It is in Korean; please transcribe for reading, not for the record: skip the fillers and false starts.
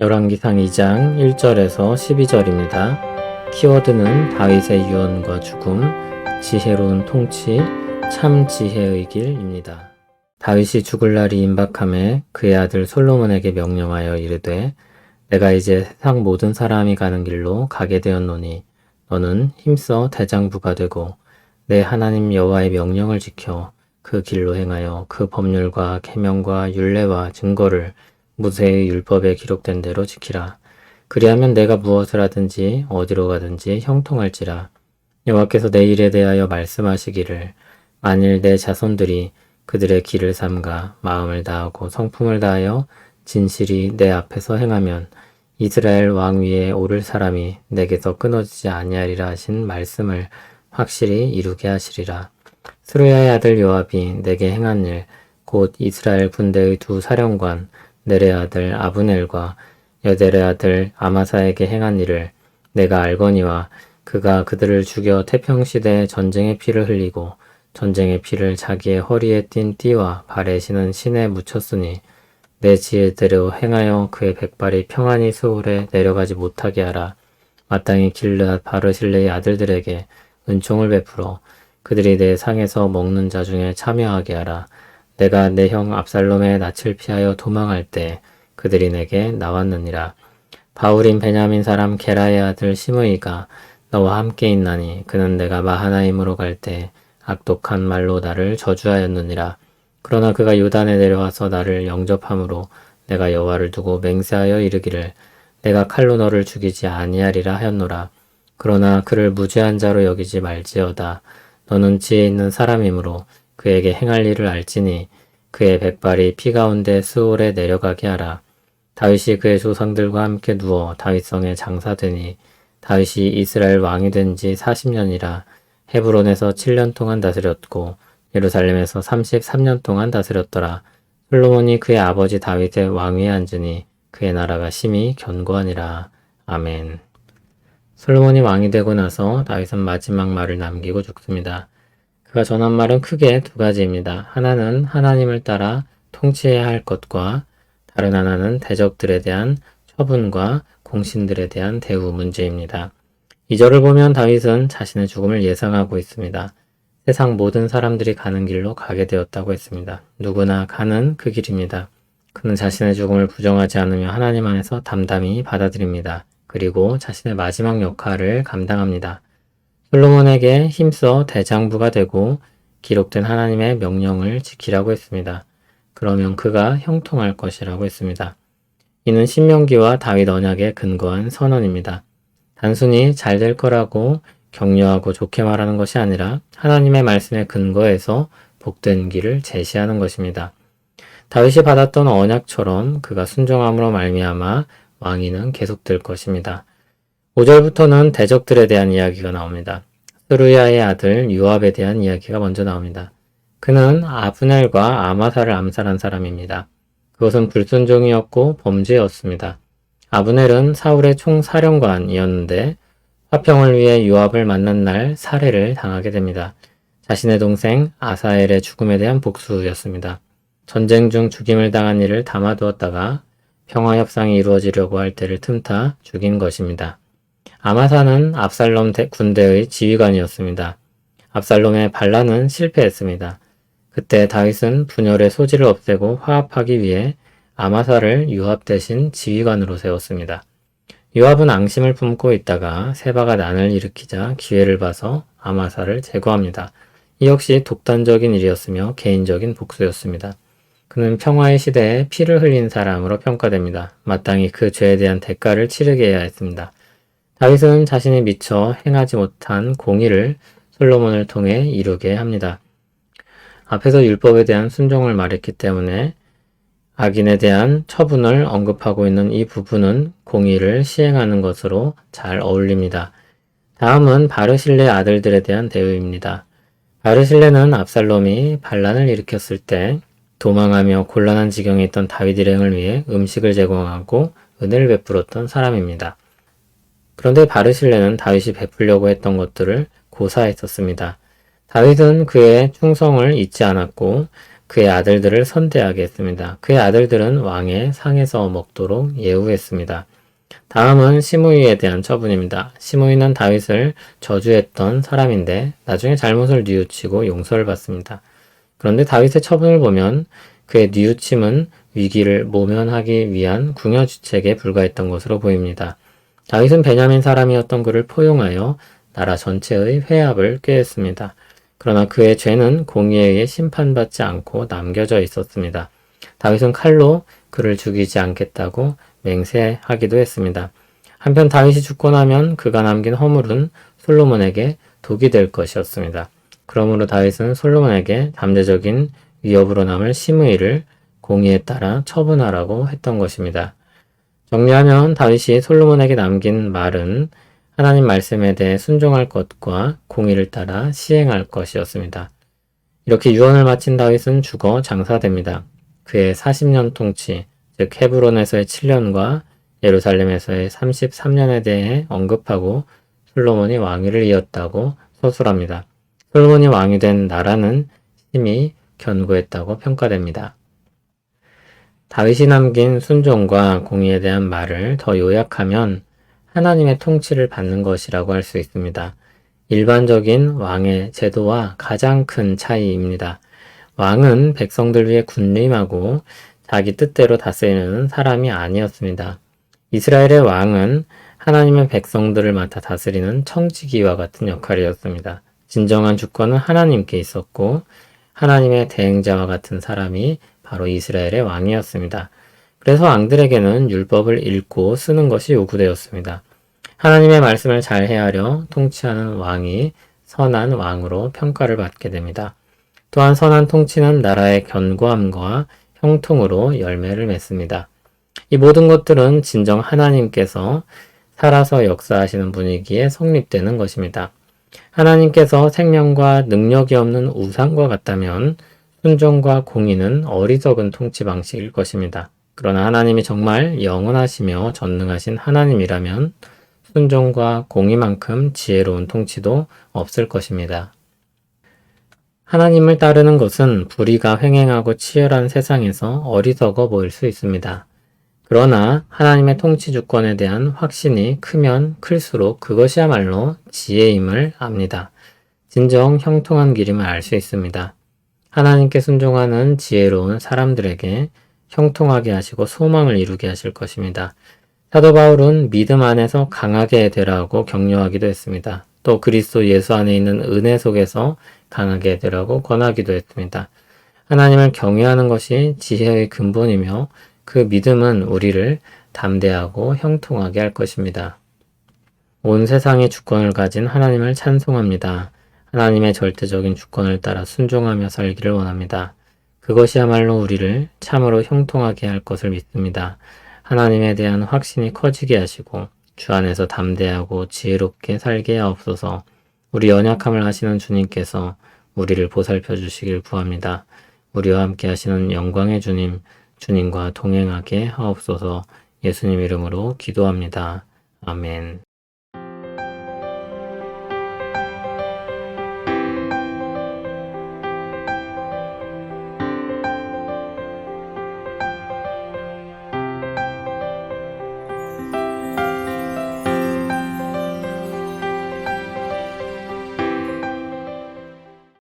열왕기상 2장 1절에서 12절입니다. 키워드는 다윗의 유언과 죽음, 지혜로운 통치, 참 지혜의 길입니다. 다윗이 죽을 날이 임박함에 그의 아들 솔로몬에게 명령하여 이르되 내가 이제 세상 모든 사람이 가는 길로 가게 되었노니 너는 힘써 대장부가 되고 내 하나님 여호와의 명령을 지켜 그 길로 행하여 그 법률과 계명과 율례와 증거를 모세의 율법에 기록된 대로 지키라. 그리하면 내가 무엇을 하든지 어디로 가든지 형통할지라. 여호와께서 내 일에 대하여 말씀하시기를 만일 내 자손들이 그들의 길을 삼가 마음을 다하고 성품을 다하여 진실이 내 앞에서 행하면 이스라엘 왕 위에 오를 사람이 내게서 끊어지지 아니하리라 하신 말씀을 확실히 이루게 하시리라. 스루야의 아들 요압이 내게 행한 일 곧 이스라엘 군대의 두 사령관 넬의 아들 아브넬과 여델의 아들 아마사에게 행한 일을 내가 알거니와 그가 그들을 죽여 태평시대에 전쟁의 피를 흘리고 전쟁의 피를 자기의 허리에 띤 띠와 발에 신은 신에 묻혔으니 내 지혜대로 행하여 그의 백발이 평안히 스올에 내려가지 못하게 하라. 마땅히 길르앗 바르실레의 아들들에게 은총을 베풀어 그들이 내 상에서 먹는 자 중에 참여하게 하라. 내가 내 형 압살롬의 낯을 피하여 도망할 때 그들이 내게 나왔느니라. 바울인 베냐민 사람 게라의 아들 시므이가 너와 함께 있나니 그는 내가 마하나임으로 갈 때 악독한 말로 나를 저주하였느니라. 그러나 그가 요단에 내려와서 나를 영접함으로 내가 여호와를 두고 맹세하여 이르기를 내가 칼로 너를 죽이지 아니하리라 하였노라. 그러나 그를 무죄한 자로 여기지 말지어다. 너는 지혜 있는 사람이므로 그에게 행할 일을 알지니 그의 백발이 피 가운데 스올에 내려가게 하라. 다윗이 그의 조상들과 함께 누워 다윗성에 장사되니 다윗이 이스라엘 왕이 된 지 40년이라 헤브론에서 7년 동안 다스렸고 예루살렘에서 33년 동안 다스렸더라. 솔로몬이 그의 아버지 다윗의 왕위에 앉으니 그의 나라가 심히 견고하니라. 아멘. 솔로몬이 왕이 되고 나서 다윗은 마지막 말을 남기고 죽습니다. 그가 전한 말은 크게 두 가지입니다. 하나는 하나님을 따라 통치해야 할 것과 다른 하나는 대적들에 대한 처분과 공신들에 대한 대우 문제입니다. 2절을 보면 다윗은 자신의 죽음을 예상하고 있습니다. 세상 모든 사람들이 가는 길로 가게 되었다고 했습니다. 누구나 가는 그 길입니다. 그는 자신의 죽음을 부정하지 않으며 하나님 안에서 담담히 받아들입니다. 그리고 자신의 마지막 역할을 감당합니다. 솔로몬에게 힘써 대장부가 되고 기록된 하나님의 명령을 지키라고 했습니다. 그러면 그가 형통할 것이라고 했습니다. 이는 신명기와 다윗 언약에 근거한 선언입니다. 단순히 잘 될 거라고 격려하고 좋게 말하는 것이 아니라 하나님의 말씀에 근거해서 복된 길을 제시하는 것입니다. 다윗이 받았던 언약처럼 그가 순종함으로 말미암아 왕위는 계속될 것입니다. 5절부터는 대적들에 대한 이야기가 나옵니다. 스루야의 아들 요압에 대한 이야기가 먼저 나옵니다. 그는 아브넬과 아마사를 암살한 사람입니다. 그것은 불순종이었고 범죄였습니다. 아브넬은 사울의 총사령관이었는데 화평을 위해 요압을 만난 날 살해를 당하게 됩니다. 자신의 동생 아사엘의 죽음에 대한 복수였습니다. 전쟁 중 죽임을 당한 이를 담아두었다가 평화협상이 이루어지려고 할 때를 틈타 죽인 것입니다. 아마사는 압살롬 군대의 지휘관이었습니다. 압살롬의 반란은 실패했습니다. 그때 다윗은 분열의 소지를 없애고 화합하기 위해 아마사를 요압 대신 지휘관으로 세웠습니다. 요압은 앙심을 품고 있다가 세바가 난을 일으키자 기회를 봐서 아마사를 제거합니다. 이 역시 독단적인 일이었으며 개인적인 복수였습니다. 그는 평화의 시대에 피를 흘린 사람으로 평가됩니다. 마땅히 그 죄에 대한 대가를 치르게 해야 했습니다. 다윗은 자신이 미처 행하지 못한 공의를 솔로몬을 통해 이루게 합니다. 앞에서 율법에 대한 순종을 말했기 때문에 악인에 대한 처분을 언급하고 있는 이 부분은 공의를 시행하는 것으로 잘 어울립니다. 다음은 바르실레 아들들에 대한 대우입니다. 바르실레는 압살롬이 반란을 일으켰을 때 도망하며 곤란한 지경에 있던 다윗 일행을 위해 음식을 제공하고 은혜를 베풀었던 사람입니다. 그런데 바르실레는 다윗이 베풀려고 했던 것들을 고사했었습니다. 다윗은 그의 충성을 잊지 않았고 그의 아들들을 선대하게 했습니다. 그의 아들들은 왕의 상에서 먹도록 예우했습니다. 다음은 시므이에 대한 처분입니다. 시므이는 다윗을 저주했던 사람인데 나중에 잘못을 뉘우치고 용서를 받습니다. 그런데 다윗의 처분을 보면 그의 뉘우침은 위기를 모면하기 위한 궁여주책에 불과했던 것으로 보입니다. 다윗은 베냐민 사람이었던 그를 포용하여 나라 전체의 회합을 꾀했습니다. 그러나 그의 죄는 공의에 의해 심판받지 않고 남겨져 있었습니다. 다윗은 칼로 그를 죽이지 않겠다고 맹세하기도 했습니다. 한편 다윗이 죽고 나면 그가 남긴 허물은 솔로몬에게 독이 될 것이었습니다. 그러므로 다윗은 솔로몬에게 잠재적인 위협으로 남을 시므이를 공의에 따라 처분하라고 했던 것입니다. 정리하면 다윗이 솔로몬에게 남긴 말은 하나님 말씀에 대해 순종할 것과 공의를 따라 시행할 것이었습니다. 이렇게 유언을 마친 다윗은 죽어 장사됩니다. 그의 40년 통치, 즉 헤브론에서의 7년과 예루살렘에서의 33년에 대해 언급하고 솔로몬이 왕위를 이었다고 서술합니다. 솔로몬이 왕이 된 나라는 힘이 견고했다고 평가됩니다. 다윗이 남긴 순종과 공의에 대한 말을 더 요약하면 하나님의 통치를 받는 것이라고 할 수 있습니다. 일반적인 왕의 제도와 가장 큰 차이입니다. 왕은 백성들 위해 군림하고 자기 뜻대로 다스리는 사람이 아니었습니다. 이스라엘의 왕은 하나님의 백성들을 맡아 다스리는 청지기와 같은 역할이었습니다. 진정한 주권은 하나님께 있었고 하나님의 대행자와 같은 사람이 바로 이스라엘의 왕이었습니다. 그래서 왕들에게는 율법을 읽고 쓰는 것이 요구되었습니다. 하나님의 말씀을 잘 헤아려 통치하는 왕이 선한 왕으로 평가를 받게 됩니다. 또한 선한 통치는 나라의 견고함과 형통으로 열매를 맺습니다. 이 모든 것들은 진정 하나님께서 살아서 역사하시는 분위기에 성립되는 것입니다. 하나님께서 생명과 능력이 없는 우상과 같다면 순종과 공의는 어리석은 통치 방식일 것입니다. 그러나 하나님이 정말 영원하시며 전능하신 하나님이라면 순종과 공의만큼 지혜로운 통치도 없을 것입니다. 하나님을 따르는 것은 불의가 횡행하고 치열한 세상에서 어리석어 보일 수 있습니다. 그러나 하나님의 통치 주권에 대한 확신이 크면 클수록 그것이야말로 지혜임을 압니다. 진정 형통한 길임을 알 수 있습니다. 하나님께 순종하는 지혜로운 사람들에게 형통하게 하시고 소망을 이루게 하실 것입니다. 사도 바울은 믿음 안에서 강하게 되라고 격려하기도 했습니다. 또 그리스도 예수 안에 있는 은혜 속에서 강하게 되라고 권하기도 했습니다. 하나님을 경외하는 것이 지혜의 근본이며 그 믿음은 우리를 담대하고 형통하게 할 것입니다. 온 세상의 주권을 가진 하나님을 찬송합니다. 하나님의 절대적인 주권을 따라 순종하며 살기를 원합니다. 그것이야말로 우리를 참으로 형통하게 할 것을 믿습니다. 하나님에 대한 확신이 커지게 하시고 주 안에서 담대하고 지혜롭게 살게 하옵소서. 우리 연약함을 아시는 주님께서 우리를 보살펴 주시길 구합니다. 우리와 함께 하시는 영광의 주님, 주님과 동행하게 하옵소서. 예수님 이름으로 기도합니다. 아멘.